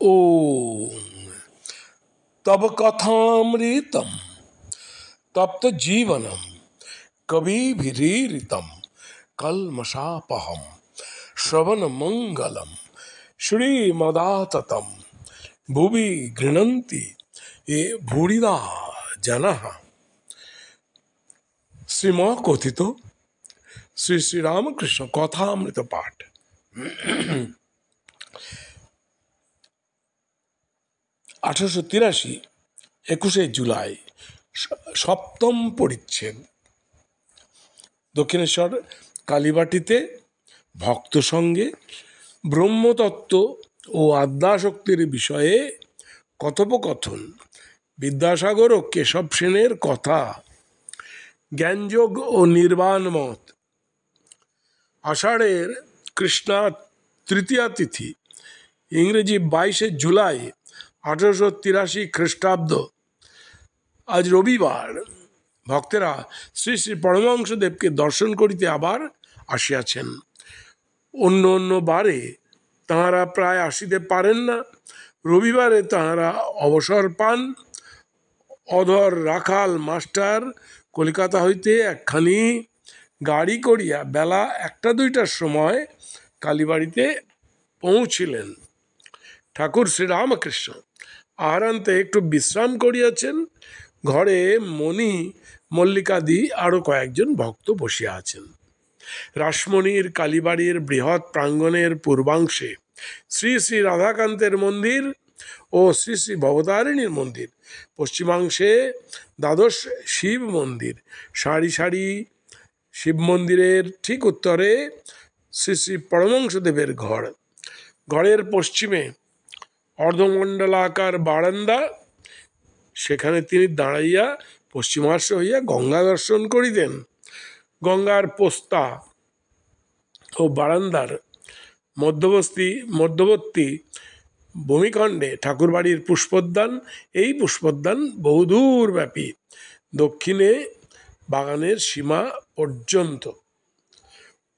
ॐ तब कथामृतं तप्त जीवनम कविभिरीरितं कल्मषापहं श्रवण मंगलम श्रीमदाततं भुवि गृह्णन्ति ये भूरिदा जनः। श्रीमा कथित श्री श्री रामकृष्ण कथामृत पाठ। 1883 21 জুলাই সপ্তম পরিচ্ছেদ। দক্ষিণেশ্বর কালীবাটিতে ভক্ত সঙ্গে ব্রহ্মতত্ত্ব ও আদ্যাশক্তির বিষয়ে কথোপকথন। বিদ্যাসাগর ও কেশব সেনের কথা। জ্ঞানযোগ ও নির্বাণ মত। আষাঢ়ের কৃষ্ণা তৃতীয়া তিথি, ইংরেজি 22 জুলাই 1883 খ্রিস্টাব্দ। আজ রবিবার। ভক্তেরা শ্রী শ্রী পরমহংসদেবকে দর্শন করিতে আবার আসিয়াছেন। অন্য অন্য বারে তাঁহারা প্রায় আসিতে পারেন না। রবিবারে তাঁহারা অবসর পান। অধর রাখাল মাস্টার কলিকাতা হইতে একখানি গাড়ি করিয়া বেলা 1-2টার সময় কালীবাড়িতে পৌঁছিলেন। ঠাকুর শ্রীরামকৃষ্ণ আহারান্তে একটু বিশ্রাম করিয়াছেন। ঘরে মণি মল্লিকাদি আরও কয়েকজন ভক্ত বসিয়া আছেন। রাসমণির কালীবাড়ির বৃহৎ প্রাঙ্গণের পূর্বাংশে শ্রী শ্রী রাধাকান্তের মন্দির ও শ্রী শ্রী ভবতারিণীর মন্দির, পশ্চিমাংশে দ্বাদশ শিব মন্দির। সারি সারি শিব মন্দিরের ঠিক উত্তরে শ্রী শ্রী পরমহংসদেবের ঘর। ঘরের পশ্চিমে অর্ধমণ্ডলাকার বারান্দা, সেখানে তিনি দাঁড়াইয়া পশ্চিমার্শ হইয়া গঙ্গা দর্শন করিতেন। গঙ্গার পোস্তা ও বারান্দার মধ্যবর্তী ভূমিখণ্ডে ঠাকুরবাড়ির পুষ্পোদ্যান। এই পুষ্পোদ্যান বহুদূর ব্যাপী, দক্ষিণে বাগানের সীমা পর্যন্ত,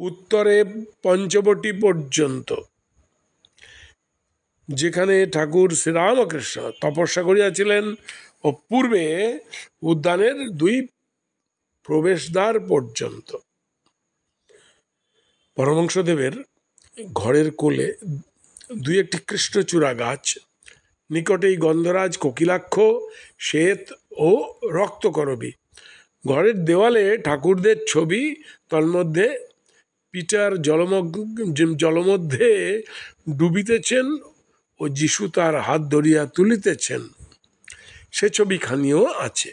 উত্তরে পঞ্চবটি পর্যন্ত। যেখানে ঠাকুর শ্রীরামকৃষ্ণ তপস্যা করিয়াছিলেন ও পূর্বে উদ্যানের 2 প্রবেশদ্বার পর্যন্ত। পরমহংসদেবের ঘরের কোলে 2-1টি কৃষ্ণচূড়া গাছ, নিকটেই গন্ধরাজ, কোকিলাক্ষ, শ্বেত ও রক্তকরবী। ঘরের দেওয়ালে ঠাকুরদের ছবি, তন্মধ্যে পিটার জলমধ্যে ডুবিতেছেন ও যিশু তার হাত ধরিয়া তুলিতেছেন, সে ছবিখানিও আছে।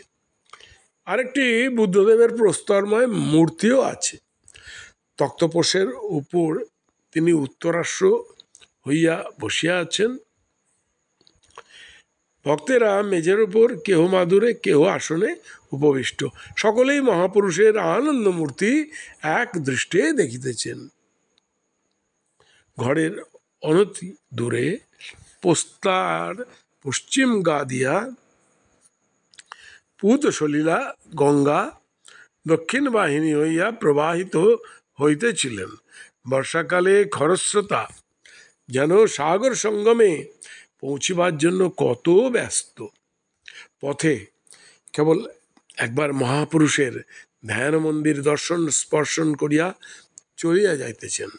আরেকটি বুদ্ধদেবের প্রস্তরময় মূর্তিও আছে। তক্তপোষের উপর তিনি উত্তরাশ্র হইয়া বসিয়া আছেন। ভক্তেরা মেঝের উপর কেহ মাদুরে, কেহ আসনে উপবিষ্ট। সকলেই মহাপুরুষের আনন্দ মূর্তি এক দৃষ্টে দেখিতেছেন। ঘরের অনতি দূরে পোস্তার পশ্চিম গা দিয়া পূত সলিলা গঙ্গা দক্ষিণ বাহিনী হইয়া প্রবাহিত হইতেছিলেন। বর্ষাকালে খরস্রোতা যেন সাগর সঙ্গমে পৌঁছিবার জন্য কত ব্যস্ত। পথে কেবল একবার মহাপুরুষের ধ্যান মন্দির দর্শন স্পর্শন করিয়া চলিয়া যাইতেছেন।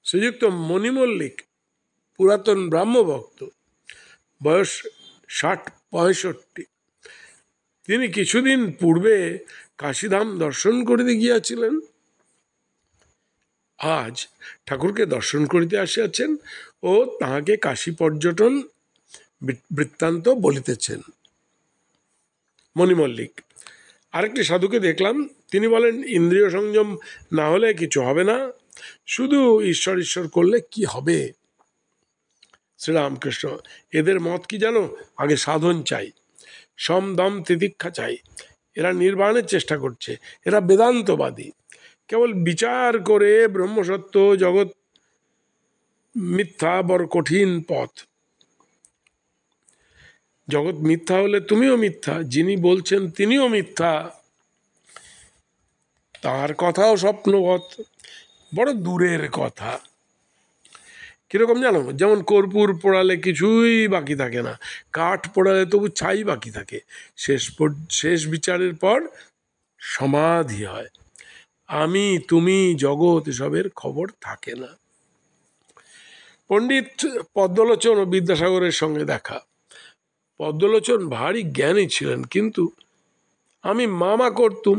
শ্রীযুক্ত মণি মল্লিক পুরাতন ব্রাহ্মভক্ত, বয়স 60-65। তিনি কিছুদিন পূর্বে কাশীধাম দর্শন করিতে গিয়াছিলেন। আজ ঠাকুরকে দর্শন করিতে আসিয়াছেন ও তাহাকে কাশী পর্যটন বৃত্তান্ত বলিতেছেন। মণি মল্লিক। আরেকটি সাধুকে দেখলাম, তিনি বলেন ইন্দ্রিয় সংযম না হলে কিছু হবে না, শুধু ঈশ্বর ঈশ্বর করলে কি হবে। শ্রীরামকৃষ্ণ, এদের মত কি জানো? আগে সাধন চাই, সম দম তিতিক্ষা চাই। এরা নির্বাণের চেষ্টা করছে, এরা বেদান্তবাদী। কেবল বিচার করে ব্রহ্মসত্য জগৎ মিথ্যা বড় কঠিন পথ। জগৎ মিথ্যা হলে তুমিও মিথ্যা, যিনি বলছেন তিনিও মিথ্যা, তার কথাও স্বপ্নবৎ, বড় দূরের কথা। কীরকম জানো, যেমন কর্পূর পোড়ালে কিছুই বাকি থাকে না, কাঠ পোড়ালে তবু ছাই বাকি থাকে, শেষ বিচারের পর সমাধি হয়, আমি তুমি জগৎ এসবের খবর থাকে না। পণ্ডিত পদ্মলোচন ও বিদ্যাসাগরের সঙ্গে দেখা। পদ্মলোচন ভারী জ্ঞানী ছিলেন, কিন্তু আমি মামা করতুম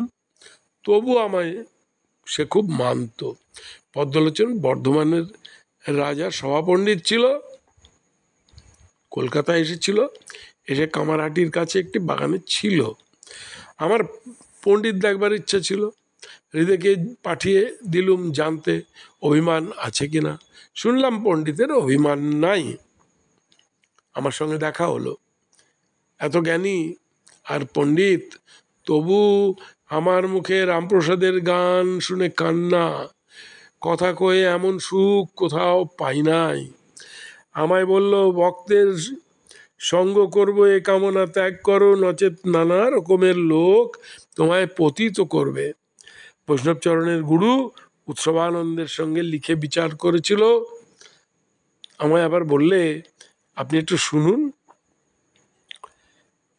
তবু আমায় সে খুব মানত। পদ্মলোচন বর্ধমানের রাজার সভাপণ্ডিত ছিল, কলকাতায় এসেছিল, এসে কামারহাটির কাছে একটি বাগানে ছিল। আমার পণ্ডিত দেখবার ইচ্ছা ছিল, হৃদয়কে পাঠিয়ে দিলুম জানতে অভিমান আছে কিনা। শুনলাম পণ্ডিতের অভিমান নাই। আমার সঙ্গে দেখা হলো। এত জ্ঞানী আর পণ্ডিত, তবু আমার মুখে রামপ্রসাদের গান শুনে কান্না, কথা কয়ে এমন সুখ কোথাও পাই নাই। আমায় বলল, ভক্তের সঙ্গ করবো এ কামনা ত্যাগ করো, নচেত নানা রকমের লোক তোমায় পতিত করবে। বৈষ্ণবচরণের গুরু উৎসবানন্দের সঙ্গে লিখে বিচার করেছিল। আমায় আবার বললে, আপনি একটু শুনুন।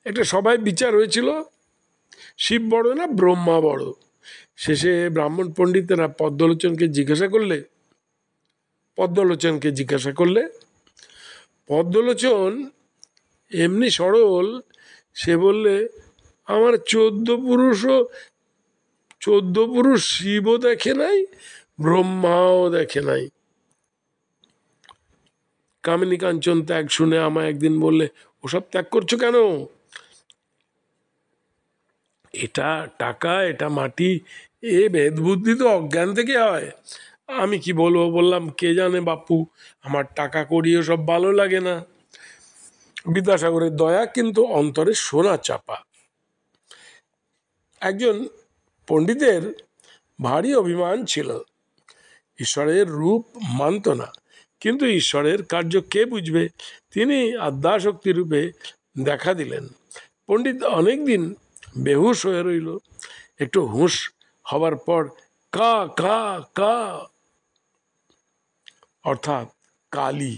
একটা সবাই বিচার হয়েছিল, শিব বড় না ব্রহ্মা বড়। শেষে ব্রাহ্মণ পণ্ডিতেরা পদ্মলোচনকে জিজ্ঞাসা করলে পদ্মলোচন এমনি সরল, সে বললে, আমার 14 পুরুষ শিবও দেখে নাই, ব্রহ্মাও দেখে নাই। কামিনী কাঞ্চন ত্যাগ শুনে আমায় একদিন বললে, ওসব ত্যাগ করছো কেন? এটা টাকা, এটা মাটি, এ ভেদ বুদ্ধি তো অজ্ঞান থেকে হয়। আমি কি বলবো, বললাম, কে জানে বাপু, আমার টাকা করিও সব ভালো লাগে না। বিদ্যাসাগরের দয়া কিন্তু অন্তরে সোনা চাপা। একজন পণ্ডিতের ভারী অভিমান ছিল, ঈশ্বরের রূপ মানত না, কিন্তু ঈশ্বরের কার্য কে বুঝবে, তিনি আদ্যাশক্তি রূপে দেখা দিলেন। পণ্ডিত অনেক দিন বেহুশ হয়ে রইল। একটু হুঁশ হবার পর কা কা কা অর্থাৎ কালী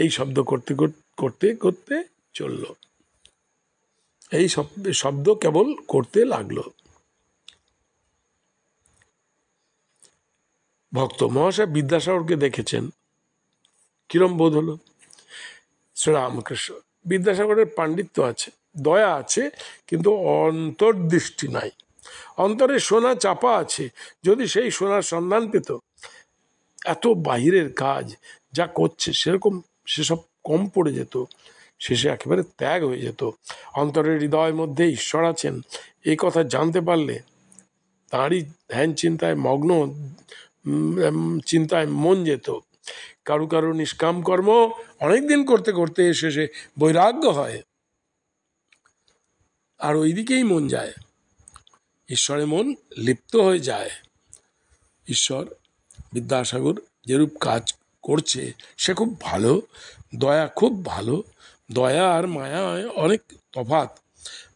এই শব্দ করতে করতে করতে চলল। এই শব্দ কেবল করতে লাগলো। ভক্ত মহাশয় বিদ্যাসাগরকে দেখেছেন, কিরম বোধ হলো? শ্রীরামকৃষ্ণ, বিদ্যাসাগরের পাণ্ডিত্য আছে, দয়া আছে, কিন্তু অন্তর্দৃষ্টি নাই। অন্তরে সোনা চাপা আছে, যদি সেই সোনার সন্ধান পেত। এত বাহিরের কাজ যা করছে সেসব কম পড়ে যেত, শেষে একেবারে ত্যাগ হয়ে যেত। অন্তরের হৃদয়ের মধ্যে ঈশ্বর আছেন এই কথা জানতে পারলে তাঁরই ধ্যান চিন্তায় মন যেত। কারু কারু নিষ্কাম কর্ম অনেকদিন করতে করতে শেষে বৈরাগ্য হয়, আর ওই দিকেই মন যায়, ঈশ্বরে মন লিপ্ত হয়ে যায়। ঈশ্বর বিদ্যাসাগর যেরূপ কাজ করছে সে খুব ভালো, দয়া খুব ভালো। দয়া আর মায়ায় অনেক তফাৎ।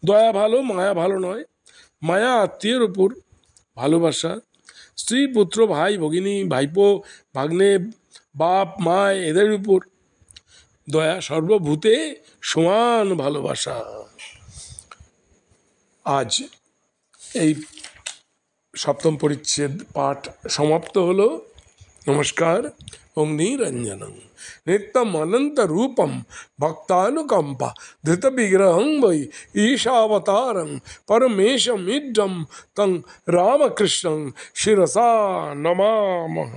দয়া ভালো, মায়া ভালো নয়। মায়া আত্মীয়ের উপর ভালোবাসা, স্ত্রী পুত্র ভাই ভগিনী ভাইপো ভাগ্নে বাপ মা এদের উপর। দয়া সর্বভূতে সমান ভালোবাসা। আজ এই সপ্তম পরিচ্ছেদ পাঠ সমাপ্ত হলো। নমস্কার। ওং নিরঞ্জনং নিত্যম অনন্ত রূপম ভক্তানুকম্পা ধৃত বিগ্রহং বৈ ঈশাবতারং পরমেশমিড্ডম তং রামকৃষ্ণং শিরসা নমামহ।